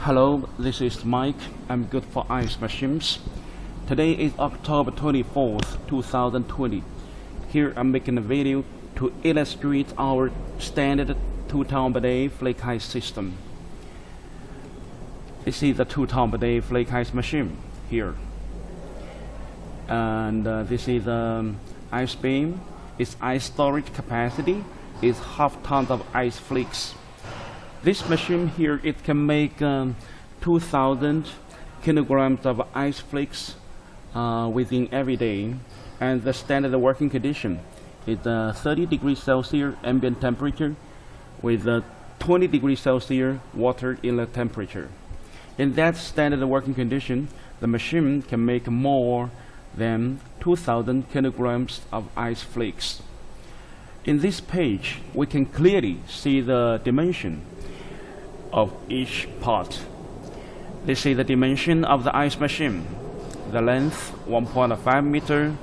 Hello, this is Mike. I'm good for ice machines. Today is October 24th, 2020. Here I'm making a video to illustrate our standard 2 ton per day flake ice system. This is the 2 ton per day flake ice machine here. And this is the ice beam. Its ice storage capacity is half ton of ice flakes. This machine here, it can make 2,000 kilograms of ice flakes within every day, and the standard working condition is 30 degrees Celsius ambient temperature with 20 degrees Celsius water inlet temperature. In that standard working condition, the machine can make more than 2,000 kilograms of ice flakes. In this page, we can clearly see the dimension of each part. This is the dimension of the ice machine. The length 1.5 meter,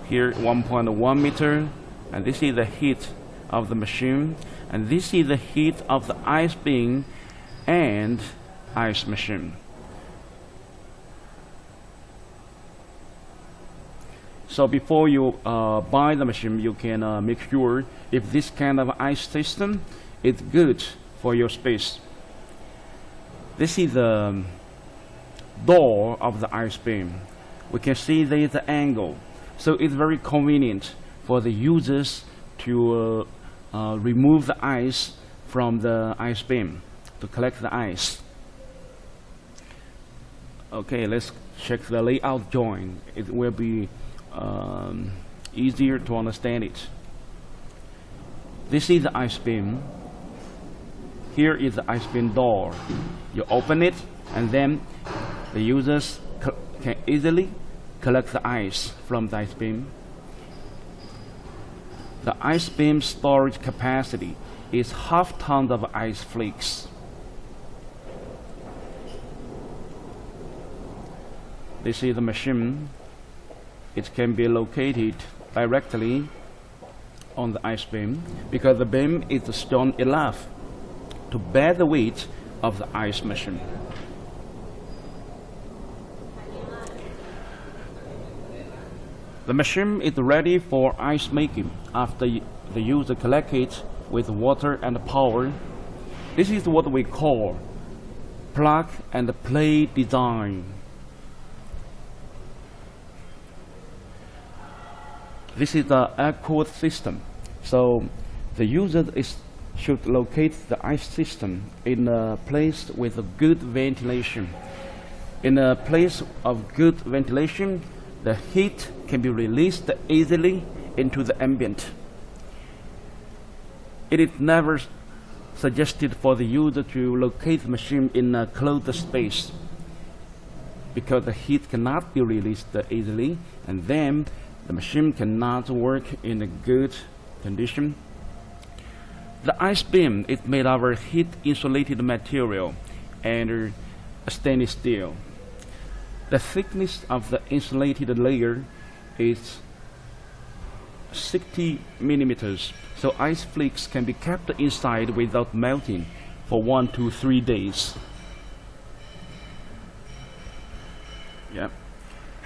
here 1.1 meter, and this is the heat of the machine, and this is the heat of the ice beam and ice machine. So before you buy the machine, you can make sure if this kind of ice system is good for your space. This is the door of the ice beam. We can see there is an angle, so it's very convenient for the users to remove the ice from the ice beam to collect the ice. Okay, let's check the layout joint. It will be easier to understand it. This is the ice beam. Here is the ice beam door. You open it, and then the users can easily collect the ice from the ice beam. The ice beam storage capacity is half ton of ice flakes. This is the machine. It can be located directly on the ice beam because the beam is strong enough to bear the weight of the ice machine. The machine is ready for ice making after the user collects it with water and power. This is what we call plug and play design. This is the air-cooled system, so the user should locate the ice system in a place with a good ventilation. In a place of good ventilation, the heat can be released easily into the ambient. It is never suggested for the user to locate the machine in a closed space because the heat cannot be released easily, and then the machine cannot work in a good condition. The ice beam is made of a heat insulated material and stainless steel. The thickness of the insulated layer is 60 millimeters, so ice flakes can be kept inside without melting for 1 to 3 days. Yeah.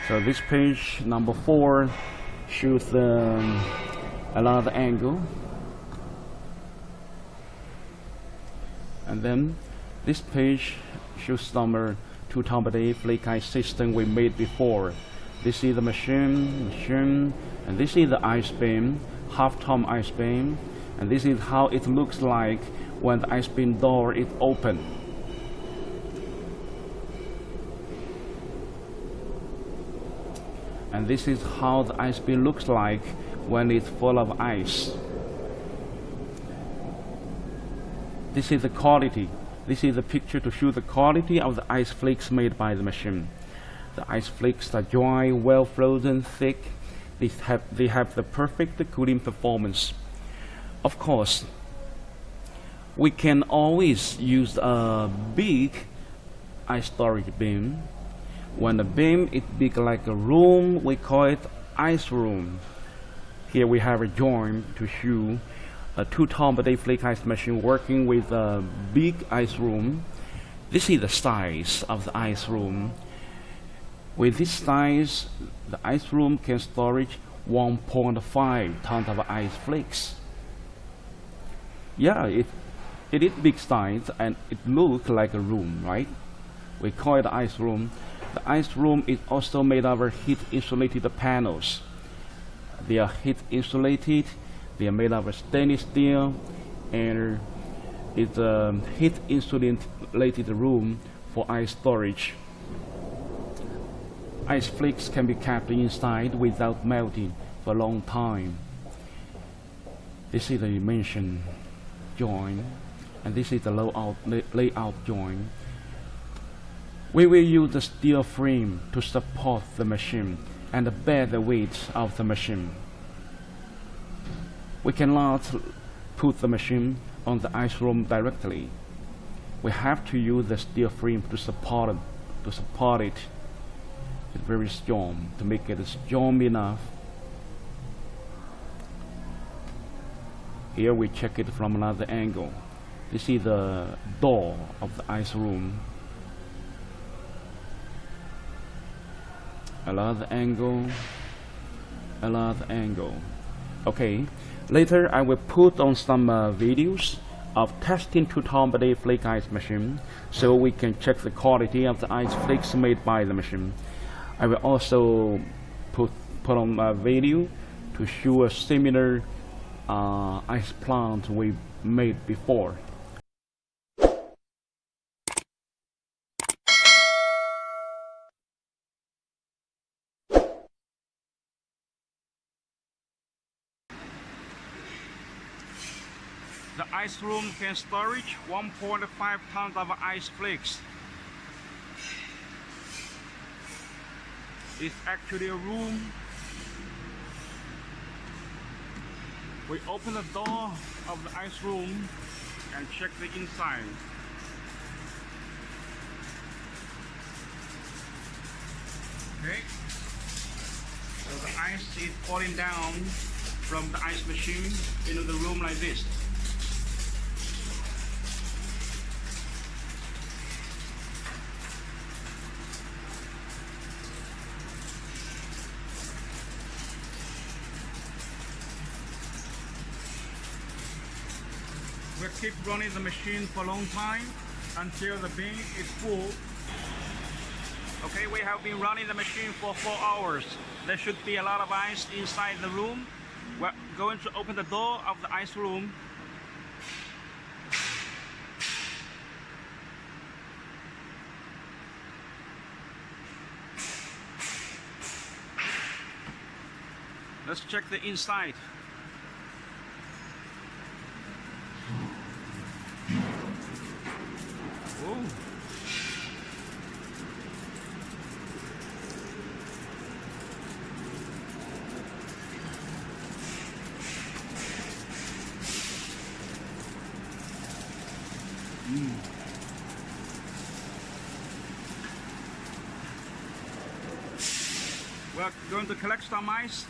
So this page number 4 shows another angle. And then this page shows number 2 ton per day flake ice system we made before. This is the machine, and this is the ice beam, half ton ice beam, and this is how it looks like when the ice beam door is open. And this is how the ice beam looks like when it's full of ice. This is the quality. This is a picture to show the quality of the ice flakes made by the machine. The ice flakes are dry, well frozen, thick. They have the perfect cooling performance. Of course, we can always use a big ice storage beam. When the beam is big like a room, we call it ice room. Here we have a joint to show a 2 ton per day flake ice machine working with a big ice room. This is the size of the ice room. With this size, the ice room can storage 1.5 tons of ice flakes. Yeah, it is big size and it looks like a room, right? We call it ice room. The ice room is also made of heat insulated panels. They are heat insulated, they are made of stainless steel, and it's a heat insulated room for ice storage. Ice flakes can be kept inside without melting for a long time. This is the dimension joint, and this is the layout joint. We will use the steel frame to support the machine and bear the weight of the machine. We cannot put the machine on the ice room directly. We have to use the steel frame to support it. It's very strong, to make it strong enough. Here we check it from another angle. This is the door of the ice room. Another angle. Okay, later I will put on some videos of testing 2 ton per day flake ice machine, so we can check the quality of the ice flakes made by the machine. I will also put on a video to show a similar ice plant we made before. The ice room can storage 1.5 tons of ice flakes. It's actually a room. We open the door of the ice room and check the inside. Okay. So the ice is falling down from the ice machine into the room like this. We'll keep running the machine for a long time until the bin is full. Okay, we have been running the machine for 4 hours. There should be a lot of ice inside the room. We're going to open the door of the ice room. Let's check the inside. Oh. We're going to collect some ice.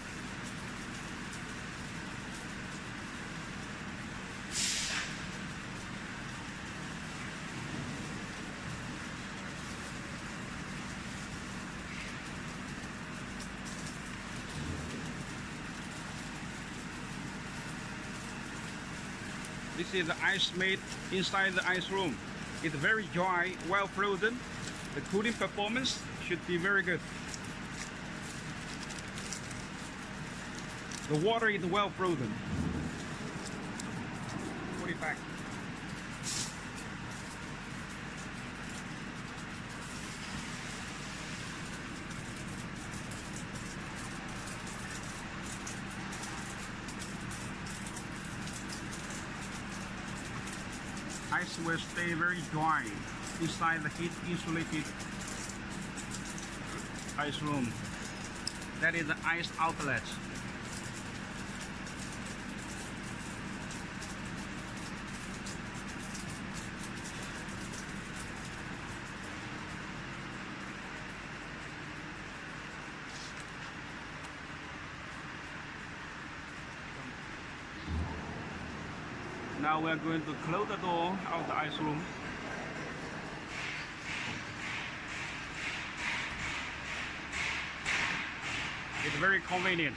This is the ice made inside the ice room. It's very dry, well frozen. The cooling performance should be very good. The water is well frozen. Put it back. Ice will stay very dry inside the heat insulated ice room. That is the ice outlet. Now we are going to close the door of the ice room. It's very convenient.